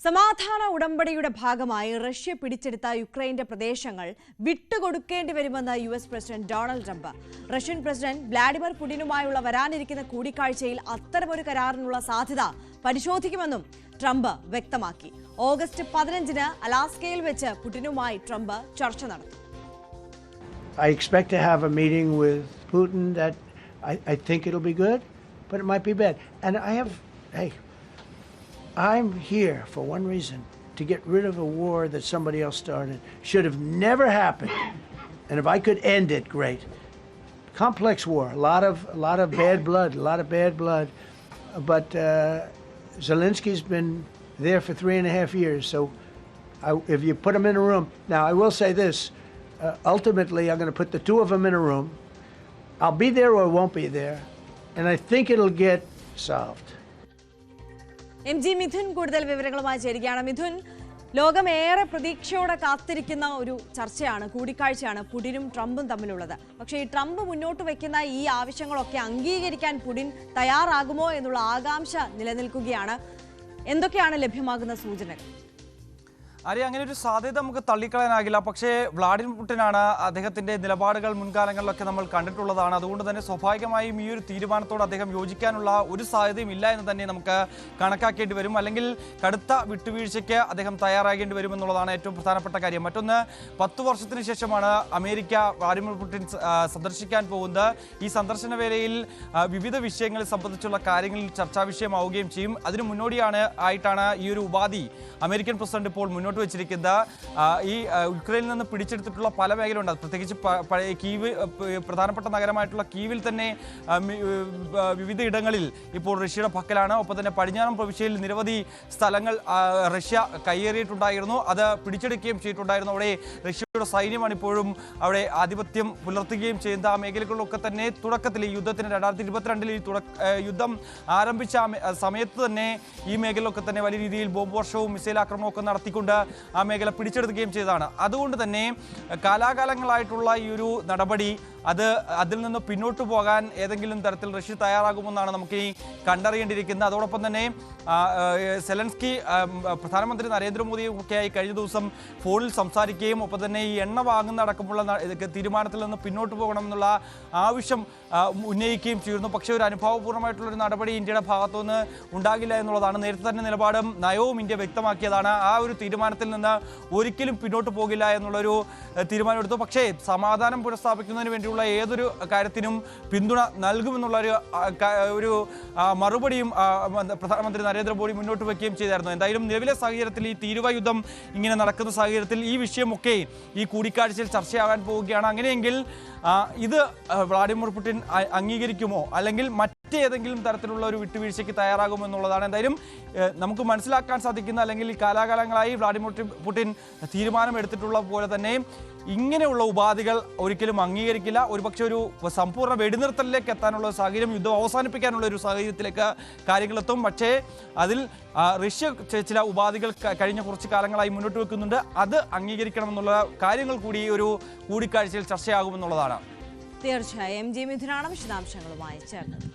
സമാധാന ഉടമ്പടിയുടെ ഭാഗമായി റഷ്യ പിടിച്ചെടുത്ത യുക്രൈന്റെ പ്രദേശങ്ങൾ വിട്ടുകൊടുക്കേണ്ടി വരുമെന്ന് US president Donald Trump. Russian president Vladimir പുടിനുമായുള്ള വരാനിരിക്കുന്ന കൂടിക്കാഴ്ചയിൽ അത്തരമൊരു കരാറിനുള്ള സാധ്യത പരിശോധിക്കുമെന്നും ട്രംപ് വ്യക്തമാക്കി. ഓഗസ്റ്റ് 15-ന് അലാസ്കയിൽ വെച്ച് പുടിനുമായി ട്രംപ് ചർച്ച നടത്തും. I expect to have a meeting with Putin that I think it'll be good, but it might be bad. And I'm here for one reason, to get rid of a war that somebody else started. Should have never happened. And if I could end it, great. Complex war, a lot of bad blood. But Zelensky's been there for 3.5 years. So if you put him in a room, now I will say this, ultimately I'm going to put the two of them in a room. I'll be there or I won't be there. And I think it'll get solved. MG Mithun കൂടുതൽ വിവരങ്ങളുമായി ചേരുകയാണ്. മിഥുൻ, ലോകമേറെ പ്രതീക്ഷയോടെ കാത്തിരിക്കുന്ന ഒരു ചർച്ചയാണ്, കൂടിക്കാഴ്ചയാണ് പുടിനും ട്രംപും തമ്മിലുള്ളത്. പക്ഷേ ഈ ട്രംപ് മുന്നോട്ട് വയ്ക്കുന്ന ഈ ആവശ്യങ്ങളൊക്കെ അംഗീകരിക്കാൻ പുടിൻ തയ്യാറാകുമോ എന്നുള്ള ആകാംക്ഷ നിലനിൽക്കുകയാണ്. എന്തൊക്കെയാണ് ലഭ്യമാകുന്ന സൂചനകൾ? അങ്ങനെ ഒരു സാധ്യത നമുക്ക് തള്ളിക്കളയാനാകില്ല. പക്ഷേ വ്ളാഡിമിർ പുടിനാണ്, അദ്ദേഹത്തിന്റെ നിലപാടുകൾ മുൻകാലങ്ങളിലൊക്കെ നമ്മൾ കണ്ടിട്ടുള്ളതാണ്. അതുകൊണ്ട് തന്നെ സ്വാഭാവികമായും ഈ ഒരു തീരുമാനത്തോട് അദ്ദേഹം യോജിക്കാനുള്ള ഒരു സാധ്യതയും ഇല്ല എന്ന് തന്നെ നമുക്ക് കണക്കാക്കേണ്ടി വരും. അല്ലെങ്കിൽ കടുത്ത വിട്ടുവീഴ്ചയ്ക്ക് അദ്ദേഹം തയ്യാറാകേണ്ടി വരും എന്നുള്ളതാണ് ഏറ്റവും പ്രധാനപ്പെട്ട കാര്യം. മറ്റൊന്ന്, 10 വർഷത്തിന് ശേഷമാണ് അമേരിക്ക വ്ളാഡിമിർ പുടിൻ സന്ദർശിക്കാൻ പോകുന്നത്. ഈ സന്ദർശന വേളയിൽ വിവിധ വിഷയങ്ങളെ സംബന്ധിച്ചുള്ള കാര്യങ്ങളിൽ ചർച്ചാ വിഷയമാവുകയും ചെയ്യും. അതിന് മുന്നോടിയായിട്ടാണ് ഈ ഒരു ഉപാധി അമേരിക്കൻ പ്രസിഡന്റ് ഇപ്പോൾ മുന്നോട്ട് വെച്ചിരിക്കുന്നത്. ഈ യുക്രൈനിൽ നിന്ന് പിടിച്ചെടുത്തിട്ടുള്ള പല മേഖലയുണ്ട്. പ്രത്യേകിച്ച് കീവ്, പ്രധാനപ്പെട്ട നഗരമായിട്ടുള്ള കീവിൽ തന്നെ വിവിധ ഇടങ്ങളിൽ ഇപ്പോൾ റഷ്യയുടെ പക്കലാണ്. ഒപ്പം തന്നെ പടിഞ്ഞാറൻ പ്രവിശ്യയിൽ നിരവധി സ്ഥലങ്ങൾ റഷ്യ കയ്യേറിയിട്ടുണ്ടായിരുന്നു, അത് പിടിച്ചെടുക്കുകയും ചെയ്തിട്ടുണ്ടായിരുന്നു. അവിടെ റഷ്യയുടെ സൈന്യമാണ് ഇപ്പോഴും അവിടെ ആധിപത്യം പുലർത്തുകയും ചെയ്യുന്നത്. ആ മേഖലകളിലൊക്കെ തന്നെ തുടക്കത്തിൽ ഈ യുദ്ധത്തിന് 2022-ൽ ഈ യുദ്ധം ആരംഭിച്ച സമയത്ത് തന്നെ ഈ മേഖലയിലൊക്കെ തന്നെ വലിയ രീതിയിൽ ബോംബ് വർഷവും മിസൈൽ ആക്രമണവും ഒക്കെ നടത്തിക്കൊണ്ട് ആ മേഖല പിടിച്ചെടുക്കുകയും ചെയ്തതാണ്. അതുകൊണ്ട് തന്നെ കാലാകാലങ്ങളായിട്ടുള്ള ഈ ഒരു നടപടി അതിൽ നിന്ന് പിന്നോട്ട് പോകാൻ ഏതെങ്കിലും തരത്തിൽ റഷ്യ തയ്യാറാകുമെന്നാണ് നമുക്ക് ഈ കണ്ടറിയേണ്ടിയിരിക്കുന്നത്. അതോടൊപ്പം തന്നെ സെലൻസ്കി പ്രധാനമന്ത്രി നരേന്ദ്രമോദിയും ഒക്കെയായി കഴിഞ്ഞ ദിവസം ഫോണിൽ സംസാരിക്കുകയും ഒപ്പം തന്നെ ഈ എണ്ണ വാങ്ങുന്ന അടക്കമുള്ള തീരുമാനത്തിൽ നിന്ന് പിന്നോട്ട് പോകണമെന്നുള്ള ആവശ്യം ഉന്നയിക്കുകയും ചെയ്യുന്നു. പക്ഷേ ഒരു അനുഭാവപൂർണ്ണമായിട്ടുള്ളൊരു നടപടി ഇന്ത്യയുടെ ഭാഗത്തുനിന്ന് ഉണ്ടാകില്ല എന്നുള്ളതാണ് നേരത്തെ തന്നെ നിലപാടും നയവും ഇന്ത്യ വ്യക്തമാക്കിയതാണ്. ആ ഒരു തീരുമാനത്തിൽ നിന്ന് ഒരിക്കലും പിന്നോട്ട് പോകില്ല എന്നുള്ളൊരു തീരുമാനമെടുത്തു. പക്ഷേ സമാധാനം പുനഃസ്ഥാപിക്കുന്നതിന് വേണ്ടിയുള്ള ഏതൊരു കാര്യത്തിനും പിന്തുണ നൽകുമെന്നുള്ള ഒരു മറുപടിയും പ്രധാനമന്ത്രി നരേന്ദ്രമോദി മുന്നോട്ട് വയ്ക്കുകയും ചെയ്തായിരുന്നു. എന്തായാലും നിലവിലെ സാഹചര്യത്തിൽ ഈ തീരുവ യുദ്ധം ഇങ്ങനെ നടക്കുന്ന സാഹചര്യത്തിൽ ഈ വിഷയമൊക്കെ ഈ കൂടിക്കാഴ്ചയിൽ ചർച്ചയാകാൻ പോവുകയാണ്. അങ്ങനെയെങ്കിൽ ഇത് വ്ളാഡിമിർ പുടിൻ അംഗീകരിക്കുമോ അല്ലെങ്കിൽ മറ്റേതെങ്കിലും തരത്തിലുള്ള ഒരു വിട്ടുവീഴ്ചയ്ക്ക് തയ്യാറാകുമോ എന്നുള്ളതാണ് എന്തായാലും നമുക്ക് മനസ്സിലാക്കാൻ സാധിക്കുന്ന. അല്ലെങ്കിൽ ഈ കാലാകാലങ്ങളായി വ്ളാഡിമിർ പുടിൻ തീരുമാനമെടുത്തിട്ടുള്ള പോലെ തന്നെ ഇങ്ങനെയുള്ള ഉപാധികൾ ഒരിക്കലും അംഗീകരിക്കില്ല. ഒരുപക്ഷെ ഒരു സമ്പൂർണ്ണ വെടിനിർത്തലിലേക്ക് എത്താനുള്ള സാഹചര്യം, യുദ്ധം അവസാനിപ്പിക്കാനുള്ള ഒരു സാഹചര്യത്തിലേക്ക് കാര്യങ്ങളെത്തും. പക്ഷേ അതിൽ റഷ്യ ചില ഉപാധികൾ കഴിഞ്ഞ കുറച്ച് കാലങ്ങളായി മുന്നോട്ട് വെക്കുന്നുണ്ട്. അത് അംഗീകരിക്കണമെന്നുള്ള കാര്യങ്ങൾ കൂടി ഒരു കൂടിക്കാഴ്ചയിൽ ചർച്ചയാകുമെന്നുള്ളതാണ്. തീർച്ചയായും MG മിഥുനാണ് വിശദാംശങ്ങളുമായി ചേർന്നത്.